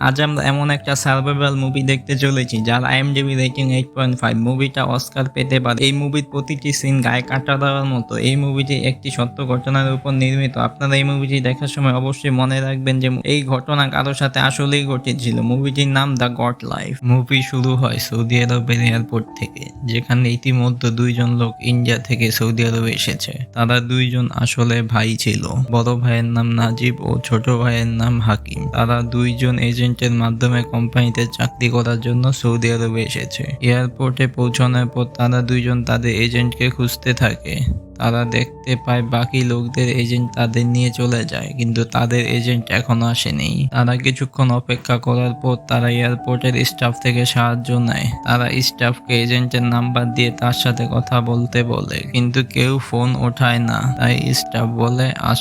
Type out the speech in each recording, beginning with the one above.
আজ আমরা এমন একটা সার্ভাইভাল মুভি দেখতে চলেছি যার IMDb রেটিং 8.5। মুভিটা অস্কার পেতে পারে। এই মুভির প্রতিটি সিন গায়ে কাঁটা দেওয়ার মতো। এই মুভিটি একটি সত্য ঘটনার উপর নির্মিত। আপনারা এই মুভিটি দেখার সময় অবশ্যই মনে রাখবেন যে এই ঘটনা কারোর সাথে আসলেই ঘটেছিল। মুভিটির নাম দ্য গড লাইফ। মুভি শুরু হয় সৌদি আরবের এয়ারপোর্ট থেকে, যেখানে ইতিমধ্যে দুইজন লোক ইন্ডিয়া থেকে সৌদি আরবে এসেছে। তারা দুইজন আসলে ভাই ছিল। বড় ভাইয়ের নাম নাজিব ও ছোট ভাইয়ের নাম হাকিম। তারা দুইজন এজেন্টের মাধ্যমে কোম্পানিতে চাকরি করার জন্য সৌদি আরবে এসেছে। এয়ারপোর্টে পৌঁছানোর পর তারা দুইজন তাদের এজেন্টকে খুঁজতে থাকে। তারা দেখতে পায় বাকি লোকদের এজেন্ট তাদের নিয়ে চলে যায়, কিন্তু তাদের এজেন্ট এখনো আসেনি। তারা কিছুক্ষণ অপেক্ষা করার পর তারা এয়ারপোর্টের স্টাফ থেকে সাহায্য নেয়। তারা স্টাফকে এজেন্টের নাম্বার দিয়ে তার সাথে কথা বলতে বলে, কিন্তু কেউ ফোন ওঠায় না। তাই স্টাফ বলে আজ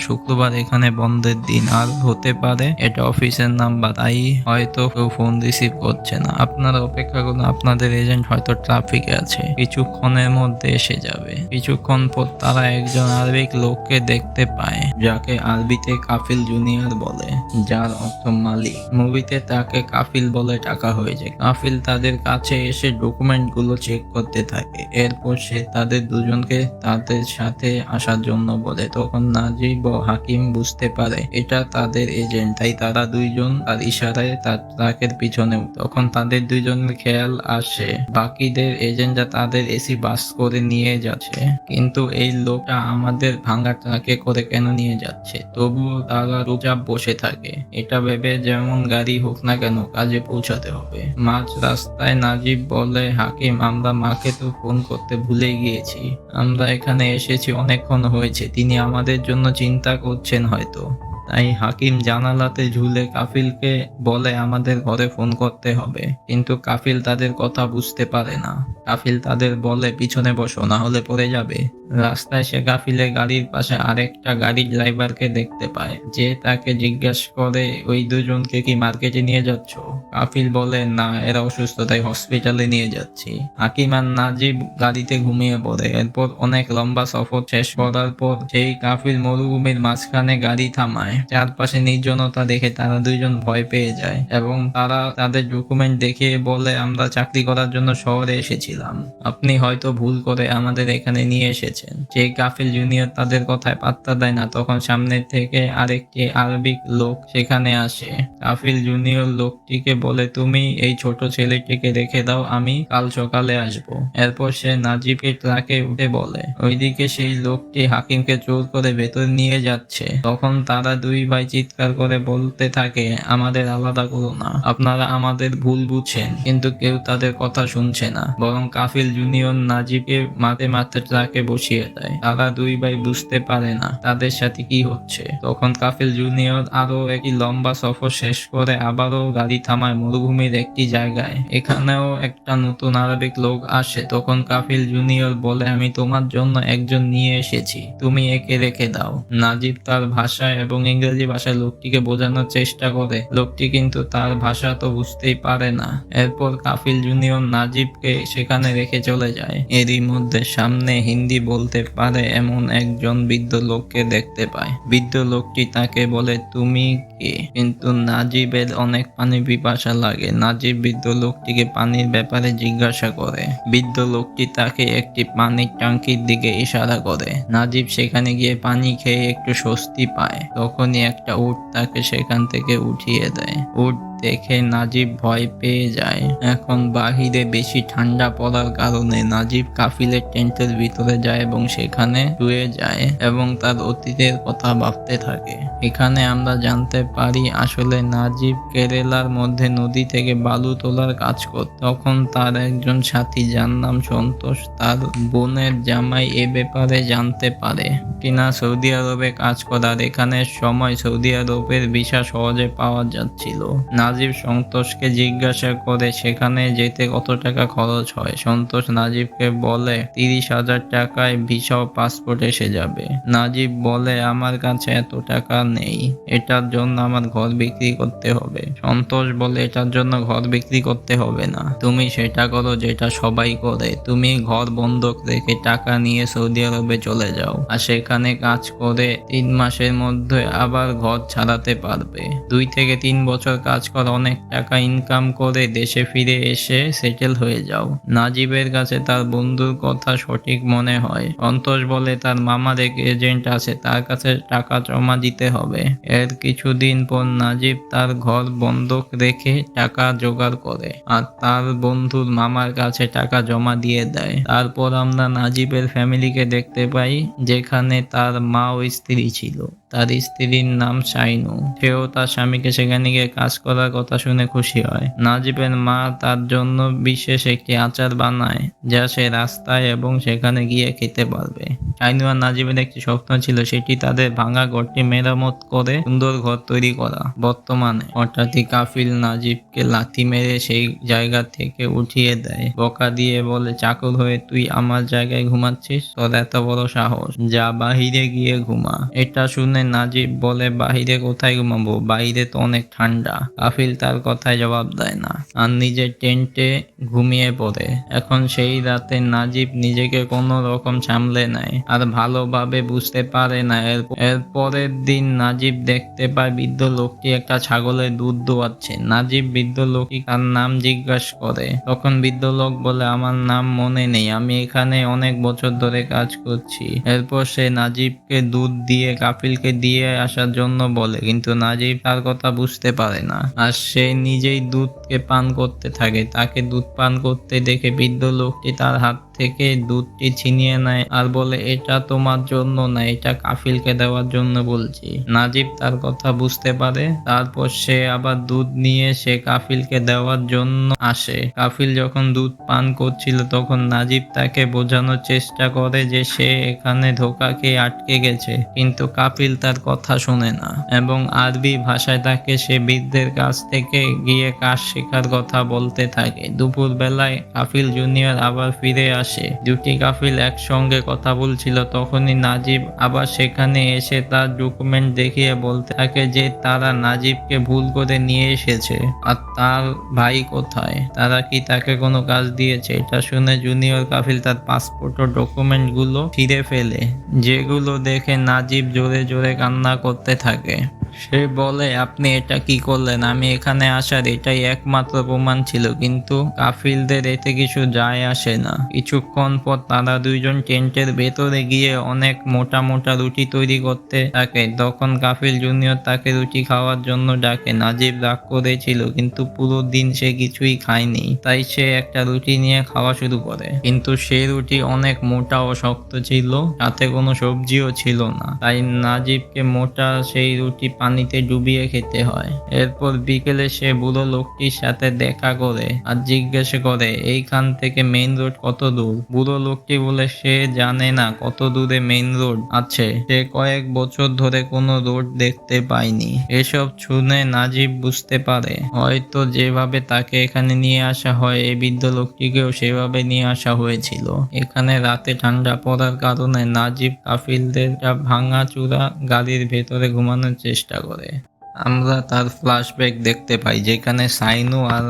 শুক্রবার এখানে বন্ধের দিন, আর হতে পারে এটা অফিসের নাম্বার, তাই হয়তো কেউ ফোন রিসিভ করছে না। আপনারা অপেক্ষা করুন, আপনাদের এজেন্ট হয়তো ট্রাফিকে আছে, কিছুক্ষণের মধ্যে এসে যাবে। কিছুক্ষণ পর তারা একজন আরবিক লোককে দেখতে পায়, যাকে আরবিতে কাফিল জুনিয়র বলে, যার অর্থ মালিক। মুভিতে তাকে কাফিল বলে ডাকা হয়েছে। কাফিল তাদের কাছে এসে ডকুমেন্ট গুলো চেক করতে থাকে। এরপর সে তাদের দুজনকে তাদের সাথে আসার জন্য বলে। তখন নাজিব ও হাকিম বুঝতে পারে এটা তাদের এজেন্ট, তাই তারা দুইজন তার ইশারায় তার ট্রাকের পিছনে। তখন তাদের দুইজনের খেয়াল আসে বাকিদের এজেন্টরা তাদের এসি বাস করে নিয়ে যাচ্ছে, কিন্তু এই লোকটা আমাদের ভাঙা ট্রাকে করে কেন নিয়ে যাচ্ছে। তবুও তারা চুপচাপ বসে থাকে। এটা ভেবে যেমন গাড়ি হোক না কেন কাজে পৌঁছাতে হবে। মাঝ রাস্তায় নাজিব বলে, হাকিম আমরা মাকে তো ফোন করতে ভুলে গিয়েছি। আমরা এখানে এসেছি অনেকক্ষণ হয়েছে, তিনি আমাদের জন্য চিন্তা করছেন হয়তো। তাই হাকিম জানালাতে ঝুলে কাফিলকে বলে আমাদের ঘরে ফোন করতে হবে, কিন্তু কাফিল তাদের কথা বুঝতে পারে না। কাফিল তাদের বলে পিছনে বসো, না হলে পড়ে যাবে। রাস্তায় সে কাফিলের গাড়ির পাশে আরেকটা গাড়ির ড্রাইভারকে দেখতে পায়, যে তাকে জিজ্ঞাসা করে ওই দুজনকে কি মার্কেটে নিয়ে যাচ্ছ। কাফিল বলে না, এরা অসুস্থ, তাই হসপিটালে নিয়ে যাচ্ছি। হাকিম আর নাজিব গাড়িতে ঘুমিয়ে পড়ে। এরপর অনেক লম্বা সফর শেষ করার পর সেই কাফিল মরুভূমির মাঝখানে গাড়ি থামায়। চারপাশে নির্জনতা দেখে তারা দুইজন ভয় পেয়ে যায় এবং তারা তাদের ডকুমেন্ট দেখিয়ে বলে আমরা চাকরি করার জন্য শহরে এসেছিলাম, আপনি হয়তো ভুল করে আমাদের এখানে নিয়ে এসেছেন। সেই কাফিল জুনিয়র তাদের কথায় পাত্তা দেয় না। তখন সামনে থেকে আরেকটি আরবিক লোক সেখানে আসে। কাফিল জুনিয়র লোকটিকে বলে তুমি এই ছোট ছেলেটিকে রেখে দাও, আমি কাল সকালে আসব। এরপর সে নাজিবকে ট্রাকে উঠে বলে। ওইদিকে সেই লোকটি হাকিমকে জোর করে ভেতর নিয়ে যাচ্ছে। তখন তারা দুই ভাই চিৎকার করে বলতে থাকে আমাদের আলাদা করো না, আপনারা আমাদের ভুল বুঝছেন। কিন্তু কেউ তাদের কথা শুনছে না, বরং কাফিল জুনিয়র নাজিবকে মাথে ট্রাকে বসিয়ে দেয়। তারা দুই ভাই বুঝতে পারে না তাদের সাথে কি হচ্ছে। তখন কাফিল জুনিয়র আরো একটি লম্বা সফর শেষ করে আবারও গাড়ি থামায় মরুভূমির একটি জায়গায়। এখানেও একটা নতুন আরবিক লোক আসে। তখন কাফিল জুনিয়র বলে আমি তোমার জন্য একজন নিয়ে এসেছি, তুমি একে রেখে দাও। নাজিব তার ভাষায় এবং ইংরেজি ভাষায় লোকটিকে বোঝানোর চেষ্টা করে। লোকটি কিন্তু তার ভাষা তো বুঝতেই পারে না। এরপর কাফিল জুনিয়র নাজিবকে সেখানে রেখে চলে যায়। এরই মধ্যে সামনে হিন্দি বলতে পারে এমন একজন বৃদ্ধ লোককে দেখতে পায়। বৃদ্ধ লোকটি তাকে বলে তুমি কে, কিন্তু নাজিবের অনেক পানি পিপাসা লাগে। নাজিব বৃদ্ধ লোকটিকে পানির ব্যাপারে জিজ্ঞাসা করে। বৃদ্ধ লোকটি তাকে একটি পানির ট্যাঙ্কির দিকে ইশারা করে। নাজিব সেখানে গিয়ে পানি খেয়ে একটু স্বস্তি পায়। তখনই একটা উট তাকে সেখান থেকে উঠিয়ে দেয়। উট দেখে নাজিব ভয় পেয়ে যায়। এখন বাহিরে বেশি ঠান্ডা পড়ার কারণে নাজিব কাফিলের টেন্টের ভিতরে যায় এবং সেখানে শুয়ে যায় এবং তার অতীতের কথা ভাবতে থাকে। এখানে আমরা জানতে পারি আসলে নাজিব কেরালার মধ্যে নদী থেকে বালু তোলার কাজ করত। তখন তার একজন সাথী যার নাম সন্তোষ তার বোনের জামাই এ ব্যাপারে জানতে পারে কিনা সৌদি আরবে কাজ করার। এখানে সময় সৌদি আরবের ভিসা সহজে পাওয়া যাচ্ছিল। নাজিব সন্তোষকে জিজ্ঞাসা করে সেখানে যেতে কত টাকা খরচ হয়। সন্তোষ নাজিবকে বলে 30,000 টাকায় ভিসা ও পাসপোর্ট এসে যাবে। নাজিব বলে আমার কাছে এত টাকা নেই, এটার জন্য আমার ঘর বিক্রি করতে হবে। সন্তোষ বলে এটার জন্য ঘর বিক্রি করতে হবে না, তুমি সেটা করো যেটা সবাই করে, তুমি ঘর বন্ধক রেখে টাকা নিয়ে সৌদি আরবে চলে যাও, আর সেখানে কাজ করে 3 মাসের মধ্যে আবার ঘর ছাড়াতে পারবে। 2 থেকে 3 বছর কাজ কর, অনেক টাকা ইনকাম করে দেশে ফিরে এসে সেটেল হয়ে যাও। নাজিবের কাছে তার বন্ধুর কথা সঠিক মনে হয়। সন্তোষ বলে তার মামার এক এজেন্ট আছে, তার কাছে টাকা জমা দিতে হবে। এর কিছুদিন পর নাজিব তার ঘর বন্ধক রেখে টাকা জোগাড় করে আর তার বন্ধুর মামার কাছে টাকা জমা দিয়ে দেয়। তারপর আমরা নাজিবের ফ্যামিলিকে দেখতে পাই, যেখানে তার মা ও স্ত্রী ছিল। তার স্ত্রীর নাম শাইনু। সেও তার স্বামীকে সেখানে গিয়ে কাজ করার কথা শুনে খুশি হয়। নাজিবের মা তার জন্য বিশেষ একটি আচার বানায়, যা সে রাস্তায় এবং সেখানে গিয়ে খেতে পারবে। শাইনু আর নাজিবের একটি স্বপ্ন ছিল, সেটি তাদের ভাঙা ঘরটি মেরামত করে সুন্দর ঘর তৈরি করা। বর্তমানে হঠাৎই কাফিল নাজিবকে লাথি মেরে সেই জায়গা থেকে উঠিয়ে দেয়। বকা দিয়ে বলে, চাকর হয়ে তুই আমার জায়গায় ঘুমাচ্ছিস? তোর এত বড় সাহস, যা বাহিরে গিয়ে ঘুমা। এটা শুনে নাজিব বলে, বাহিরে কোথায় ঘুমাবো? বাইরে তো অনেক ঠান্ডা। কাফিল তার কথায় জবাব দেয় না আর নিজের টেন্টে ঘুমিয়ে পড়ে। এখন সেই রাতে নাজিব নিজেকে কোনো রকম সামলে নেয় আর ভালোভাবে বুঝতে পারে না। এর পরের দিন নাজিব দেখতে পায় বৃদ্ধ লোকটি একটা ছাগলের দুধ দোয়াচ্ছে। নাজিব বৃদ্ধ লোকটি তার নাম জিজ্ঞাসা করে। তখন বৃদ্ধ লোক বলে, আমার নাম মনে নেই, আমি এখানে অনেক বছর ধরে কাজ করছি। এরপর সে নাজিবকে দুধ দিয়ে কাফিলকে দিয়ে আসার জন্য বলে, কিন্তু নাজিব তার কথা বুঝতে পারে না আর সে নিজেই দুধকে পান করতে থাকে। তাকে দুধ পান করতে দেখে বৃদ্ধ লোকটি তার হাত থেকে দুধটি ছিনিয়ে নেয় আর বলে, এটা তোমার জন্য না, এটা কাফিলকে দেওয়ার জন্য বলছি। নাজিব তার কথা বুঝতে পারে। তারপর সে আবার দুধ নিয়ে সে কাফিলকে দেওয়ার জন্য আসে। কাফিল যখন দুধ পান করছিল তখন নাজিব তাকে বোঝানোর চেষ্টা করে যে সে এখানে ধোঁকা খেয়ে আটকে গেছে, কিন্তু কাফিল তার কথা শোনে না এবং আরবি ভাষায় তাকে সে বৃদ্ধের কাছ থেকে গিয়ে কাজ শেখার কথা বলতে থাকে। দুপুর বেলায় কাফিল জুনিয়র আবার ফিরে আসে। দুটি কাফিল একসঙ্গে কথা বলছিল। তখনই নাজিব আবার সেখানে এসে তার ডকুমেন্ট দেখিয়ে বলতে থাকে যে তারা নাজিবকে ভুল করে নিয়ে এসেছে আর তার ভাই কোথায়, তারা কি তাকে কোনো কাজ দিয়েছে। এটা শুনে জুনিয়র কাফিল তার পাসপোর্ট ও ডকুমেন্ট গুলো ছিঁড়ে ফেলে, যেগুলো দেখে নাজিব জোরে জোরে কান্না করতে থাকে। সে বলে, আপনি এটা কি করলেন? আমি এখানে আসার এটাই একমাত্র প্রমাণ ছিল, কিন্তু কাফিলদের এতে কিছু যায় আসে না। কিছুক্ষণ পর তারা দুইজন টেন্টের ভেতরে গিয়ে অনেক মোটা মোটা রুটি তৈরি করতে থাকে। তখন কাফিল জুনিয়র তাকে রুটি খাওয়ার জন্য ডাকে। নাজিব রাগ করেছিল, কিন্তু পুরো দিন সে কিছুই খায়নি, তাই সে একটা রুটি নিয়ে খাওয়া শুরু করে। কিন্তু সেই রুটি অনেক মোটা ও শক্ত ছিল, সাথে কোনো সবজিও ছিল না, তাই নাজিবকে মোটা সেই রুটি পানিতে ডুবিয়ে খেতে হয়। এরপর বিকেলে সে বুড়ো লোকটির সাথে দেখা করে আর জিজ্ঞাসা করে, এইখান থেকে মেইন রোড কত দূর? বুড়ো লোকটি বলে সে জানে না কত দূরে মেইন রোড আছে, সে কয়েক বছর ধরে কোনো রোড দেখতে পায়নি। এসব শুনে নাজিব বুঝতে পারে হয়তো যেভাবে তাকে এখানে নিয়ে আসা হয় এই বৃদ্ধ লোকটিকেও সেভাবে নিয়ে আসা হয়েছিল। এখানে রাতে ঠান্ডা পড়ার কারণে নাজিব কাফিলদের ভাঙা চূড়া গাড়ির ভেতরে ঘুমানোর চেষ্টা করে। আমরা তার ফ্ল্যাশব্যাক দেখতে পাই, যেখানে শাইনু আর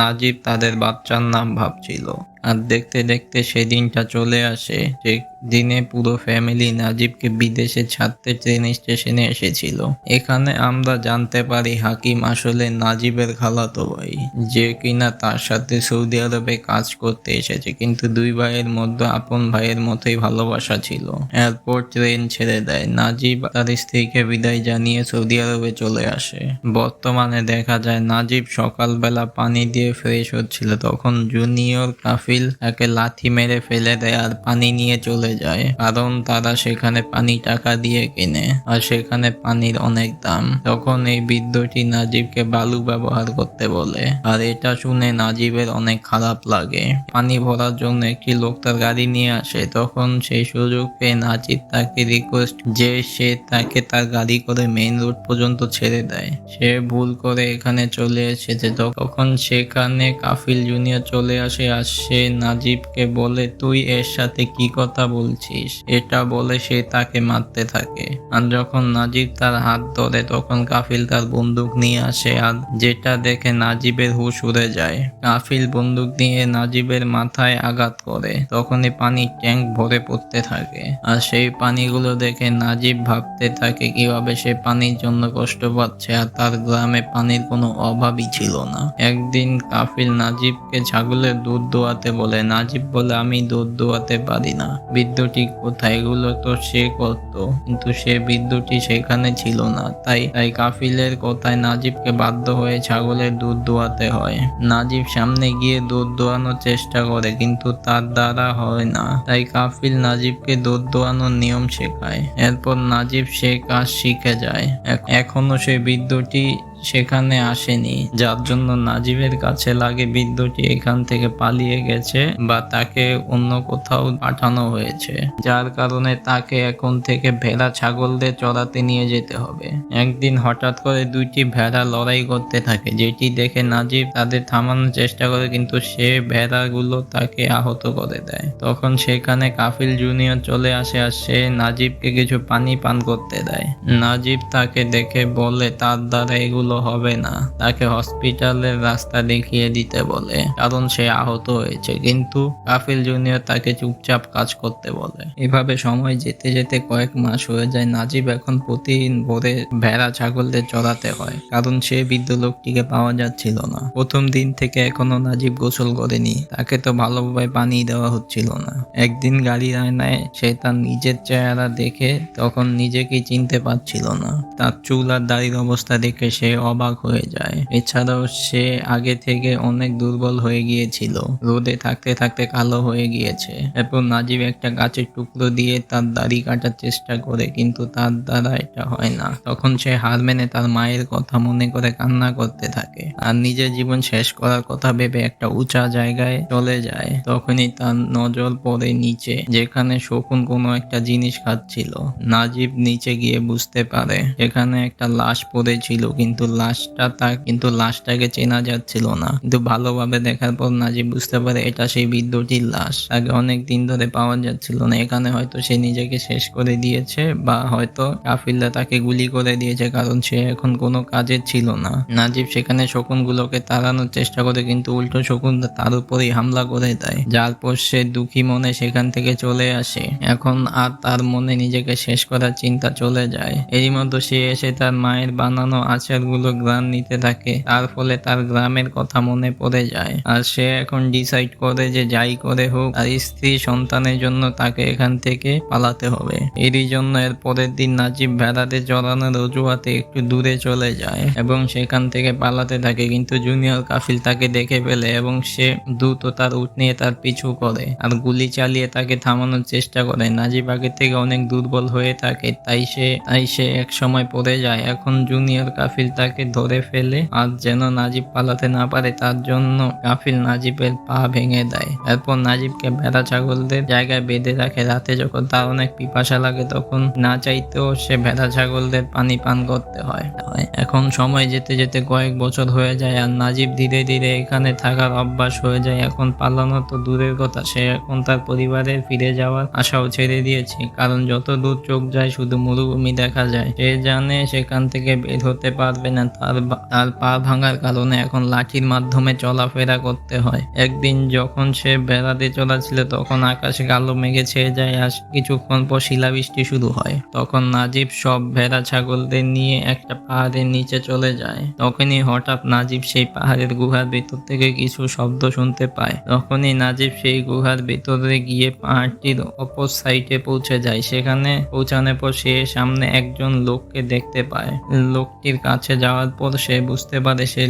নাজিব তাদের বাচ্চার নাম ভাবছিল। আর দেখতে দেখতে সেদিনটা চলে আসে, যে দিনে পুরো ফ্যামিলি নাজিবকে বিদেশে ছাড়তে ট্রেন স্টেশনে এসেছিল। এখানে আমরা জানতে পারি হাকিম আসলে নাজিবের খালাতো ভাই, যে কিনা তার সাথে সৌদি আরবে কাজ করতে এসেছে, কিন্তু দুই ভাইয়ের মধ্যে আপন ভাইয়ের মতোই ভালোবাসা ছিল। এরপর ট্রেন ছেড়ে দেয়। নাজিব তার স্ত্রীকে বিদায় জানিয়ে সৌদি আরবে চলে আসে। বর্তমানে দেখা যায় নাজিব সকালবেলা পানি দিয়ে ফ্রেশ হচ্ছিল, তখন জুনিয়র কাফিল তাকে লাথি মেরে ফেলে দেয় আর পানি নিয়ে চলে যায়, কারণ তারা সেখানে পানি টাকা দিয়ে কেনে আর সেখানে পানির অনেক দাম। তখন এই বৃদ্ধটি নাজিবকে বালু ব্যবহার করতে বলে আর এটা শুনে নাজিবের অনেক খারাপ লাগে। পানি ভরার জন্য একটি লোক তার গাড়ি নিয়ে আসে। তখন সেই সুযোগ পেয়ে নাজিব তাকে রিকোয়েস্ট যে সে তাকে তার গাড়ি করে মেইন রোড পর্যন্ত ছেড়ে দেয়। সে ভুল করে এখানে চলে এসেছে, তখন সে সেখানে কাফিল জুনিয়র চলে আসে আর সে নাজিবকে বলে, তুই এর সাথে কি কথা বলছিস? এটা বলে সে তাকে মারতে থাকে। আর যখন নাজিব তার হাত ধরে তখন কাফিল তার বন্দুক নিয়ে আসে আর যেটা দেখে নাজিবের হুঁশ উড়ে যায়। কাফিল বন্দুক দিয়ে নাজিবের মাথায় আঘাত করে, তখনই পানির ট্যাঙ্ক ভরে পড়তে থাকে। আর সেই পানিগুলো দেখে নাজিব ভাবতে থাকে কিভাবে সে পানির জন্য কষ্ট পাচ্ছে আর তার গ্রামে পানির কোনো অভাবই ছিল না। একদিন কাফিল নাজিবকে ছাগলের দুধ দোয়াতে বলে। নাজিব বলে, আমি দুধ দোয়াতে পারি না। বিদ্যুটি কোথায়? এগুলো তো সে করতো, কিন্তু সে বিদ্যুটি সেখানে ছিল না। তাই কাফিলের কথায় নাজিবকে বাধ্য হয়ে ছাগলের দুধ দোয়াতে হয়। নাজিব সামনে গিয়ে দুধ দোয়ানোর চেষ্টা করে, কিন্তু তার দ্বারা হয় না। তাই কাফিল নাজিবকে দুধ দোয়ানোর নিয়ম শেখায়। এরপর নাজিব সে কাজ শিখে যায়। এখনো সে বিদ্যুটি সেখানে আসেনি, যার জন্য নাজিবের কাছে লাগে বিদ্যুটি এখান থেকে পালিয়ে গেছে বা তাকে অন্য কোথাও পাঠানো হয়েছে, যার কারণে তাকে এখন থেকে ভেড়া ছাগলদের চড়াতে নিয়ে যেতে হবে। একদিন হঠাৎ করে দুইটি ভেড়া লড়াই করতে থাকে, যেটি দেখে নাজিব তাদের থামানোর চেষ্টা করে, কিন্তু সে ভেড়াগুলো তাকে আহত করে দেয়। তখন সেখানে কাফিল জুনিয়র চলে আসে আর সে নাজিবকে কিছু পানি পান করতে দেয়। নাজিব তাকে দেখে বলে তার দ্বারা এগুলো হবে না, তাকে হসপিটালের রাস্তা দেখিয়ে দিতে বলে, কারণ সে আহত হয়েছে। কিন্তু কাফিল জুনিয়র তাকে চুপচাপ কাজ করতে বলে। এভাবে সময় যেতে যেতে কয়েক মাস হয়ে যায়। নাজিব এখন প্রতিদিন ভোরে ভেড়া ছাগলদের চড়াতে হয়, কারণ সে বৃদ্ধ লোকটিকে পাওয়া যাচ্ছিল না। প্রথম দিন থেকে এখনো নাজিব গোসল করেনি, তাকে তো ভালোভাবে পানি দেওয়া হচ্ছিল না। একদিন গাড়ির আয়নায় সে তার নিজের চেহারা দেখে তখন নিজেকে চিনতে পারছিল না। তার চুল আর দাড়ির অবস্থা দেখে সে অবাক হয়ে যায়। এছাড়াও সে আগে থেকে অনেক দুর্বল হয়ে গিয়েছিল, রোদে থাকতে থাকতে কালো হয়ে গিয়েছে। এরপর নাজিব একটা গাছের টুকরো দিয়ে তার দাড়ি কাটার চেষ্টা করে, কিন্তু তার দ্বারা এটা হয় না। তখন সে হার মেনে তার মায়ের কথা মনে করে কান্না করতে থাকে আর নিজের জীবন শেষ করার কথা ভেবে একটা উঁচা জায়গায় চলে যায়। তখনই তার নজর পড়ে নিচে, যেখানে শকুন কোনো একটা জিনিস খাচ্ছিল। নাজিব নিচে গিয়ে বুঝতে পারে এখানে একটা লাশ পড়েছিল, কিন্তু লাশটাকে চেনা যাচ্ছিল না। কিন্তু ভালোভাবে দেখার পর নাজিব বুঝতে পারে এটা সেই বৃদ্ধটির লাশ। তাকে অনেক দিন ধরে পাওয়া যাচ্ছিল না। এখানে হয়তো সে নিজেকে শেষ করে দিয়েছে বা হয়তো কাফিররা তাকে গুলি করে দিয়েছে, কারণ সে এখন কোনো কাজের ছিল না। নাজিব সেখানে শকুনগুলোকে তাড়ানোর চেষ্টা করে, কিন্তু উল্টো শকুন তার উপরেই হামলা করে দেয়, যার পর সে দুঃখী মনে সেখান থেকে চলে আসে। এখন আর তার মনে নিজেকে শেষ করার চিন্তা চলে যায়। এরই মধ্যে সে এসে তার মায়ের বানানো আচারগুলো গ্রাম নিতে থাকে। তার ফলে তার গ্রামের কথা মনে পড়ে যায় আর সে এখন ডিসাইড করে যে যাই করে হোক আর স্ত্রী সন্তানের জন্য তাকে এখান থেকে পালাতে হবে। এরই জন্য এর পরের দিন নাজিব ভেড়াতে চড়ানোর অজুহাতে একটু দূরে চলে যায় এবং সেখান থেকে পালাতে থাকে, কিন্তু জুনিয়র কাফিল তাকে দেখে ফেলে এবং সে দ্রুত তার উট নিয়ে তার পিছু করে আর গুলি চালিয়ে তাকে থামানোর চেষ্টা করে। নাজিব আগে থেকে অনেক দুর্বল হয়ে থাকে, তাই সে এক সময় পড়ে যায়। এখন জুনিয়র কাফিল তাকে ধরে ফেলে আর যেন নাজিব পালাতে না পারে তার জন্য কাফিল নাজিবের পা ভেঙে দেয়। এরপর নাজিবকে ভেড়া ছাগলদের জায়গায় বেঁধে রাখে। রাতে যখন তার অনেক পিপাসা লাগে তখন না চাইতেও সে ভেড়া ছাগলদের পানি পান করতে হয়। এখন সময় যেতে যেতে কয়েক বছর হয়ে যায় আর নাজিব ধীরে ধীরে এখানে থাকার অভ্যাস হয়ে যায়। এখন পালানো তো দূরের কথা, সে এখন তার পরিবারের ফিরে যাওয়ার আশাও ছেড়ে দিয়েছে, কারণ যত দূর চোখ যায় শুধু মরুভূমি দেখা যায়। সে জানে সেখান থেকে বের হতে পারবে না, তার পা ভাঙার কারণে এখন লাঠির মাধ্যমে চলাফেরা করতে হয়। একদিন যখন সে বেড়াতে চলাছিল তখন আকাশে কালো মেঘে ছেয়ে যায় আর কিছুক্ষণ পর শিলাবৃষ্টি শুরু হয়। তখন নাজিব সব ভেড়া ছাগলদের নিয়ে একটা পাহাড়ের নিচে চলে যায়। তখনই হঠাৎ নাজিব সেই পাহাড়ের গুহার ভেতর থেকে কিছু শব্দ শুনতে পায়। তখনই নাজিব সেই গুহার ভেতরে গিয়ে পাহাড়টির অপর সাইডে পৌঁছে যায়। সেখানে পৌঁছানোর পর সে সামনে একজন লোককে দেখতে পায়। লোকটির কাছে যাওয়ার পর সে বুঝতে পারে সেই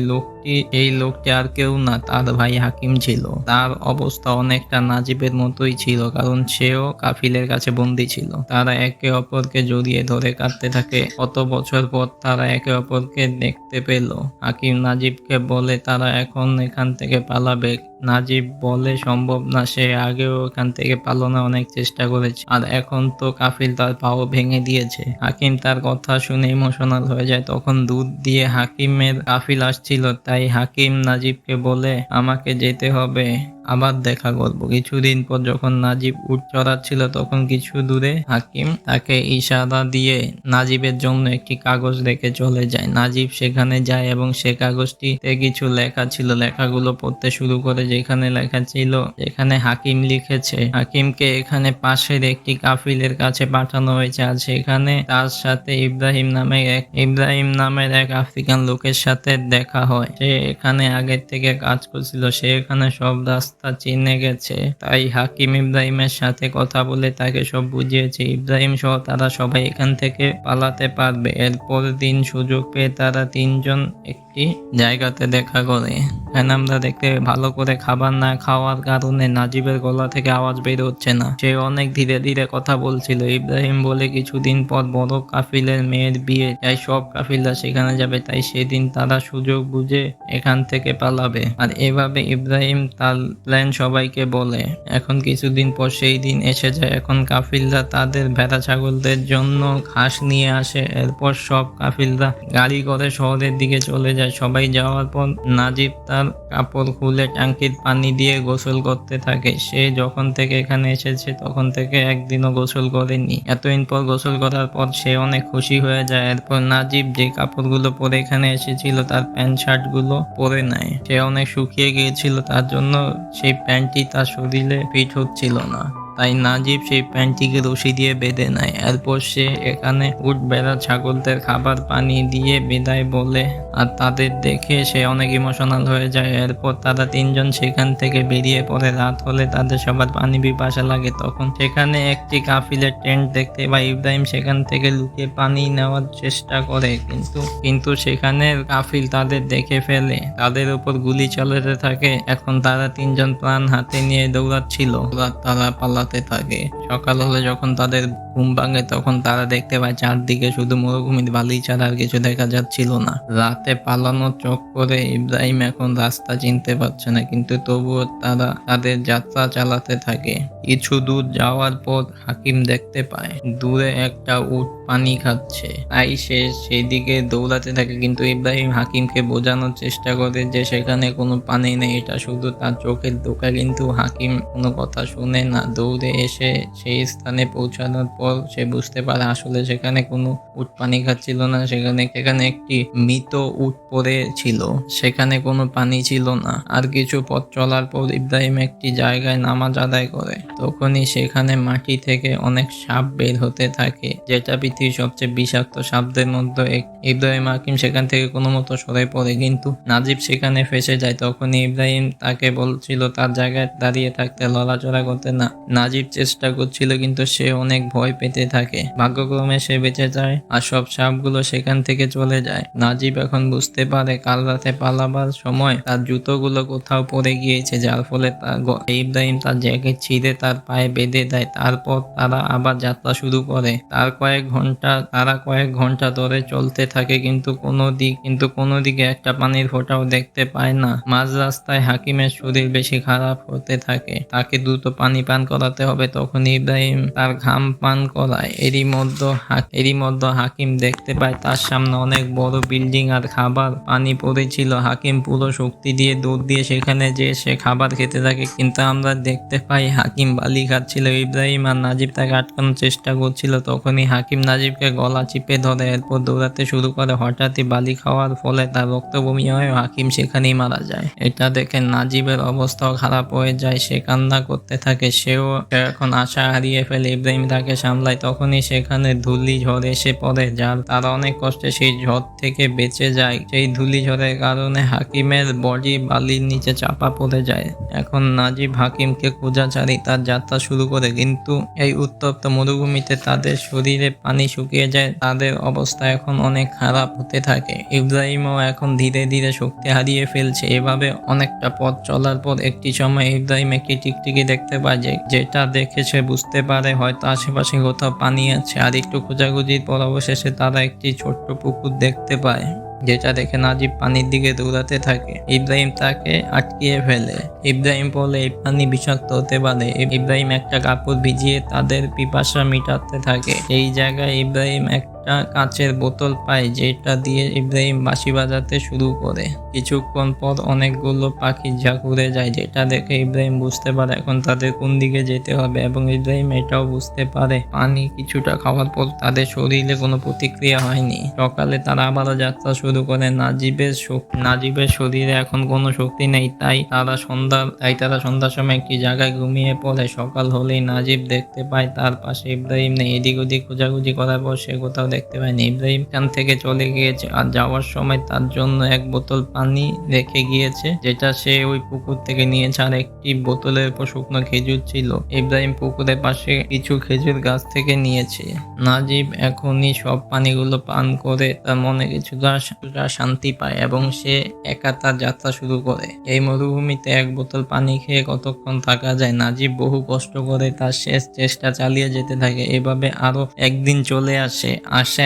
লোকটি আর কেউ না, তার ভাই হাকিম ছিল। তার অবস্থা অনেকটা নাজিবের মতোই ছিল, কারণ সেও কাফিলের কাছে বন্দী ছিল। তারা একে অপরকে জড়িয়ে ধরে কাঁদতে থাকে। কত বছর পর তারা একে অপরকে দেখতে পেল। হাকিম নাজিবকে বলে তারা এখন এখান থেকে পালাবে। নাজিব বলে সম্ভব না, সে আগেও এখান থেকে পালানোর অনেক চেষ্টা করেছে আর এখন তো কাফিল তার পাও ভেঙে দিয়েছে। হাকিম তার কথা শুনে ইমোশনাল হয়ে যায়। তখন দুধ দিয়ে হাকিমের কাফিল আসছিল, তাই হাকিম নাজিবকে বলে আমাকে যেতে হবে, আবার দেখা করব। কিছুদিন পর যখন নাজিব উট চড়াচ্ছিল তখন কিছু দূরে হাকিম তাকে ইশারা দিয়ে নাজিবের জন্য একটি কাগজ রেখে চলে যায়। নাজিব সেখানে যায় এবং সে কাগজটিতে কিছু লেখা ছিল। লেখাগুলো পড়তে শুরু করে। যেখানে লেখা ছিল, এখানে হাকিম লিখেছে হাকিমকে এখানে পাশের একটি কাফিলের কাছে পাঠানো হয়েছে। আর সেখানে তার সাথে ইব্রাহিম নামের এক আফ্রিকান লোকের সাথে দেখা হয়। সে এখানে আগের থেকে কাজ করছিল, সে এখানে সব রাস্তা চিনে গেছে। তাই হাকিম ইব্রাহিমের সাথে কথা বলে তাকে সব বুঝিয়েছে। ইব্রাহিম সহ তারা সবাই এখান থেকে পালাতে পারবে। এরপর দিন সুযোগ পেয়ে তারা তিনজন একটি জায়গাতে দেখা করে। এখানে আমরা দেখতে ভালো করে খাবার না খাওয়ার কারণে নাজিবের গলা থেকে আওয়াজ বের হচ্ছে না। সে অনেক ধীরে ধীরে কথা বলছিল। ইব্রাহিম বলে কিছুদিন পর বড় কাফিলের মেয়ের বিয়ে, তাই সব কাফিলরা সেখানে যাবে। তাই সেদিন তারা সুযোগ বুঝে এখান থেকে পালাবে। আর এভাবে ইব্রাহিম তার প্ল্যান সবাইকে বলে। এখন কিছুদিন পর সেই দিন এসে যায়। এখন কাফিলরা তাদের ভেড়া ছাগলদের জন্য ঘাস নিয়ে আসে। এরপর সব কাফিলরা গাড়ি করে শহরের দিকে চলে যায়। সবাই যাওয়ার পর নাজিব তার কাপড় খুলে ট্যাঙ্কির পানি দিয়ে গোসল করতে থাকে। সে যখন থেকে এখানে এসেছে তখন থেকে একদিনও গোসল করেনি। এতদিন পর গোসল করার পর সে অনেক খুশি হয়ে যায়। এরপর নাজিব যে কাপড়গুলো পরে এখানে এসেছিল তার প্যান্ট শার্ট গুলো পরে নেয়। সে অনেক শুকিয়ে গিয়েছিল, তার জন্য সেই প্যান্টটি তার শরীরে ফিট হচ্ছিল না। তাই নাজিব সেই প্যান্টটিকে রশি দিয়ে বেঁধে নেয়। এরপর সে এখানে উট বেড়া ছাগলদের খাবার পানি দিয়ে বিদায় বলে। আর তাদের দেখে সে অনেক ইমোশনাল হয়ে যায়। এরপর তারা তিনজন সেখান থেকে বেরিয়ে পড়ে। রাত হলে তাদের সবার পানি পিপাসা লাগে। তখন সেখানে একটি কাফিলের টেন্ট দেখতে পায়। ইব্রাহিম সেখান থেকে লুকিয়ে পানি নেওয়ার চেষ্টা করে, কিন্তু সেখানে কাফিল তাদের দেখে ফেলে, তাদের উপর গুলি চালাতে থাকে। এখন তারা তিনজন প্রাণ হাতে নিয়ে দৌড়াচ্ছিল। তারা পালাতে থাকে। সকাল হলে যখন তাদের ঘুম ভাঙে তখন তারা দেখতে পায় চারদিকে শুধু মরুভূমির বালি ছাড়া আর কিছু দেখা যাচ্ছিল না। রাতে পালানোর চক্করে ইব্রাহিম এখন রাস্তা চিনতে পারছে না, কিন্তু তবুও তারা তাদের যাত্রা চালাতে থাকে। কিছু দূর যাওয়ার পর হাকিম দেখতে পায় দূরে একটা উট পানি খাচ্ছে। তাই সে সেদিকে দৌড়াতে থাকে, কিন্তু ইব্রাহিম হাকিমকে বোঝানোর চেষ্টা করে যে সেখানে কোনো পানি নেই, এটা শুধু তার চোখের ধোঁকা। কিন্তু হাকিম কোনো কথা শুনে না। দৌড়ে এসে সেই স্থানে পৌঁছানোর পর সে বুঝতে পারে আসলে সেখানে কোনো উট পানি খাচ্ছিল না, সেখানে একটি মৃত উট পড়ে ছিল, সেখানে কোনো পানি ছিল না। আর কিছু পথ চলার পর ইব্রাহিম একটি জায়গায় নামাজ আদায় করে। তখনই সেখানে মাটি থেকে অনেক সাপ বের হতে থাকে, যেটা পৃথিবীর সবচেয়ে বিষাক্ত সাপদের মধ্যে ইব্রাহিম হাকিম সেখান থেকে কোনো মতো সরে পড়ে, কিন্তু নাজিব সেখানে ফেসে যায়। তখনই ইব্রাহিম তাকে বলছিল তার জায়গায় দাঁড়িয়ে থাকতে, লড়াচড়া করতে না। নাজিব চেষ্টা করছিল, কিন্তু সে অনেক ভয় পেতে থাকে। ভাগ্যক্রমে সে বেঁচে যায় আর সব সাপগুলো সেখান থেকে চলে যায়। নাজিব এখন বুঝতে পারে কাল রাতে পালাবার সময় তার জুতোগুলো কোথাও পড়ে গিয়েছে, যার ফলে ইব্রাহিম তার জ্যাকেট ছিঁড়ে তার পায়ে বেঁধে দেয়। তারপর তারা আবার যাত্রা শুরু করে। তারা কয়েক ঘন্টা ধরে চলতে থাকে, কিন্তু কোনো দিকে একটা পানির ফোঁটাও দেখতে পায় না। মাঝ রাস্তায় হাকিমের শরীর বেশি খারাপ হতে থাকে, তাকে দ্রুত পানি পান করাতে হবে। তখন ইব্রাহিম তার ঘাম পান করায়। এরই মধ্যে হাকিম দেখতে পায় তার সামনে অনেক বড় বিল্ডিং আর খাবার পানি পড়েছিল। হাকিম পুরো শক্তি দিয়ে দৌড় দিয়ে সেখানে যে সে খাবার খেতে থাকে, কিন্তু আমরা দেখতে পাই হাকিম বালি খাচ্ছিল। ইব্রাহিম আর নাজিব তাকে আটকানোর চেষ্টা করছিল। তখনই হাকিম নাজিবকে গলা চিপে ধরে, এরপর দৌড়াতে শুরু করে। হঠাৎই বালি খাওয়ার ফলে তার রক্ত বমি হয়, হাকিম সেখানেই মারা যায়। এটা দেখে নাজিবের অবস্থাও খারাপ হয়ে যায়, সে কান্না করতে থাকে। সে এখন আশা হারিয়ে ফেলে। ইব্রাহিম তাকে সামলায়। তখনই সেখানে ধূলি ঝড় এসে পড়ে, যার তারা অনেক কষ্টে সেই ঝড় থেকে বেঁচে যায়। সেই ধূলি ঝড়ের কারণে হাকিমের বডি বালির নিচে চাপা পড়ে যায়। এখন নাজিব হাকিমকে খোঁজাচারি তার যাত্রা শুরু করে, কিন্তু এই উত্তপ্ত মরুভূমিতে তাদের শরীরে পানি শুকিয়ে যায়। তাদের অবস্থা এখন অনেক খারাপ হতে থাকে। ইব্রাহিমও এখন ধীরে ধীরে শক্তি হারিয়ে ফেলছে। এভাবে অনেকটা পথ চলার পর একটি সময় ইব্রাহিম একটি টিকটিকি দেখতে পায়, যেটা দেখে সে বুঝতে পারে হয়তো আশেপাশে কোথাও পানি আছে। আর একটু খোঁজাখুঁজির পর অবশেষে তারা একটি ছোট্ট পুকুর দেখতে পায়, যেটা দেখে নাজিব পানির দিকে দৌড়াতে থাকে। ইব্রাহিম তাকে আটকিয়ে ফেলে। ইব্রাহিম বলে এই পানি বিষাক্ত হতে পারে। ইব্রাহিম একটা কাপড় ভিজিয়ে তাদের পিপাসা মিটাতে থাকে। এই জায়গায় ইব্রাহিম একটা একটা কাচের বোতল পায় যেটা দিয়ে ইব্রাহিম বাঁশি বাজাতে শুরু করে। কিছুক্ষণ পর অনেকগুলো পাখি ঝাঁক উড়ে যায়, যেটা দেখে ইব্রাহিম বুঝতে পারে এখন তাদের কোন দিকে যেতে হবে এবং ইব্রাহিম এটাও বুঝতে পারে পানি কিছুটা খাওয়ার পর তাদের শরীরে কোনো প্রতিক্রিয়া হয়নি। সকালে তারা আবারও যাত্রা শুরু করে। নাজিবের শরীরে এখন কোনো শক্তি নেই, তাই তারা সন্ধ্যার সময় একটি জায়গায় ঘুমিয়ে পড়ে। সকাল হলেই নাজিব দেখতে পায় তার পাশে ইব্রাহিম নেই। এদিক ওদিক খোঁজাখুঁজি করার পর সে কোথাও দেখতে পায়নি। ইব্রাহিম এখান থেকে চলে গিয়েছে আর যাওয়ার সময় তার জন্য এক বোতল পানি রেখে গিয়েছে, যেটা সে ওই পুকুর থেকে নিয়েছে, আর একটি বোতলের উপর শুকনো খেজুর ছিল। ইব্রাহিম পুকুরের পাশে কিছু খেজুর গাছ থেকে নিয়েছে। নাজিব এখনই সব পানিগুলো পান করে তার মনে কিছুটা শান্তি পায় এবং সে একা তার যাত্রা শুরু করে। এই মরুভূমিতে এক বোতল পানি খেয়ে কতক্ষণ থাকা যায়? নাজিব বহু কষ্ট করে তার শেষ চেষ্টা চালিয়ে যেতে থাকে। এভাবে আরো একদিন চলে আসে।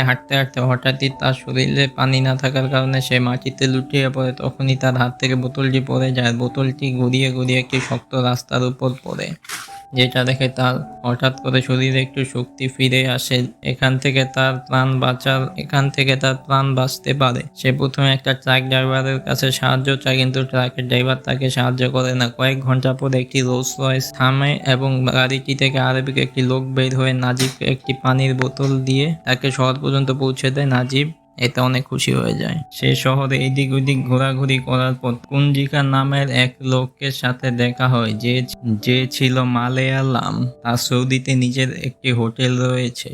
হাঁটতে হাঁটতে হঠাৎই তার শরীরে পানি না থাকার কারণে সে মাটিতে লুটিয়ে পড়ে। তখনই তার হাত থেকে বোতলটি পড়ে যায়। বোতলটি ঘুরিয়ে ঘুরিয়ে একটি শক্ত রাস্তার উপর পড়ে, যেটা দেখে তার হঠাৎ করে শরীরে একটু শক্তি ফিরে আসে। এখান থেকে তার প্রাণ বাঁচতে পারে। সে প্রথমে একটা ট্রাক ড্রাইভারের কাছে সাহায্য চায়, কিন্তু ট্রাকের ড্রাইভার তাকে সাহায্য করে না। কয়েক ঘন্টা পরে একটি রোলস রয়েস থামে এবং গাড়িটি থেকে আরবিক একটি লোক বের হয়ে নাজিবকে একটি পানির বোতল দিয়ে তাকে শহর পর্যন্ত পৌঁছে দেয়। নাজিব এতে অনেক খুশি হয়ে যায়। সে শহরে এদিক ওদিক ঘোরাঘুরি করার পর কুঞ্জিকা নামের এক লোকের সাথে দেখা হয়, যে ছিল মালয়ালাম। তার সৌদিতে নিজের একটি হোটেল রয়েছে।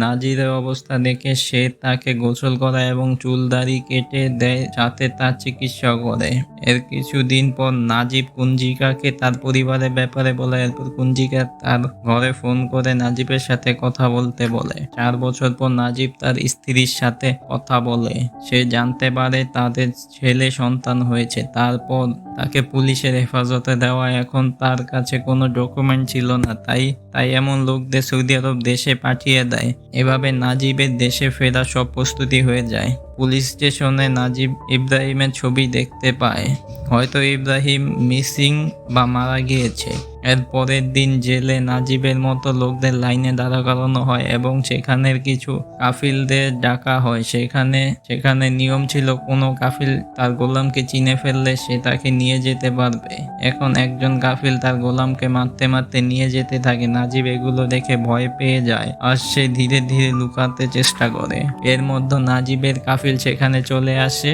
নাজিরের অবস্থা দেখে সে তাকে গোসল করায় এবং চুল দাড়ি কেটে দেয়, সাথে তার চিকিৎসা করে। এর কিছুদিন পর নাজিব কুঞ্জিকাকে তার পরিবারের ব্যাপারে বলে। এরপর কুঞ্জিকা তার ঘরে ফোন করে নাজিবের সাথে কথা বলতে বলে। 4 বছর পর নাজিব তার স্ত্রীর সাথে কথা বলে। সে জানতে পারে তাদের ছেলে সন্তান হয়েছে। তারপর তাকে পুলিশের হেফাজতে দেওয়া। এখন তার কাছে কোনো ডকুমেন্ট ছিল না, তাই এমন লোকদের সৌদি আরব দেশে পাঠিয়ে দেয়। এভাবে নাজিবের দেশে ফেরার সব প্রস্তুতি হয়ে যায়। পুলিশ স্টেশনে নাজিব ইব্রাহিমের ছবি দেখতে পায়। হয়তো ইব্রাহিম মিসিং বা মারা গিয়েছে। এর পরের দিন জেলে নাজিবের মতো লোকদের লাইনে দাঁড়া করানো হয় এবং সেখানের কিছু কাফিলদের ডাকা হয়। সেখানে নিয়ম ছিল কোনো কাফিল তার গোলামকে চিনে ফেললে সে তাকে নিয়ে যেতে পারবে। এখন একজন কাফিল তার গোলামকে মারতে মারতে নিয়ে যেতে থাকে। নাজিব এগুলো দেখে ভয় পেয়ে যায় আর সে ধীরে ধীরে লুকাতে চেষ্টা করে। এর মধ্যে নাজিবের কাফিল সেখানে চলে আসে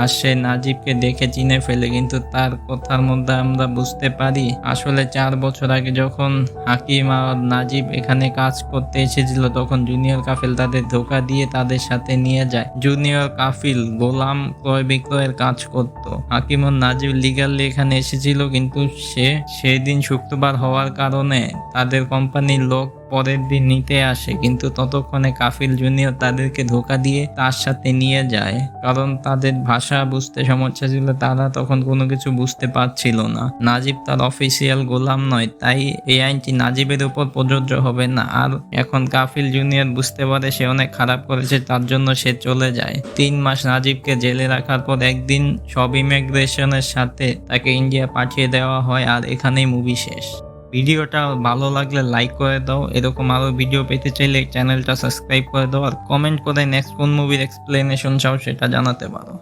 আর সে নাজিবকে দেখে চিনে ফেলে, কিন্তু তার কথার মধ্যে আমরা বুঝতে পারি আসলে 4 বছর আগে যখন হাকিম আর নাজিব এখানে কাজ করতে এসেছিল তখন জুনিয়র কাফিল তাদের ধোঁকা দিয়ে তাদের সাথে নিয়ে যায়। জুনিয়র কাফিল গোলাম ক্রয় বিক্রয়ের কাজ করত। হাকিম ও নাজিব লিগালি এখানে এসেছিল, কিন্তু সেদিন শুক্রবার হওয়ার কারণে তাদের কোম্পানির লোক পরের দিন নিতে আসে, কিন্তু ততক্ষণে কাফিল জুনিয়র তাদেরকে ধোঁকা দিয়ে তার সাথে নিয়ে যায়। কারণ তাদের ভাষা বুঝতে সমস্যা ছিল, তারা তখন কোনো কিছু বুঝতে পারছিল না। নাজিব তার অফিসিয়াল গোলাম নয়, তাই এই আইনটি নাজিবের উপর প্রযোজ্য হবে না। আর এখন কাফিল জুনিয়র বুঝতে পারে সে অনেক খারাপ করেছে, তার জন্য সে চলে যায়। 3 মাস নাজিবকে জেলে রাখার পর একদিন সব ইমিগ্রেশনের সাথে তাকে ইন্ডিয়া পাঠিয়ে দেওয়া হয়। আর এখানেই মুভি শেষ। ভিডিওটা ভালো লাগলে লাইক করে দাও। এরকম আরো ভিডিও পেতে চাইলে চ্যানেলটা সাবস্ক্রাইব করে দাও আর কমেন্ট করে নেক্সট কোন মুভির এক্সপ্লেনেশন চাও সেটা জানাতে পারো।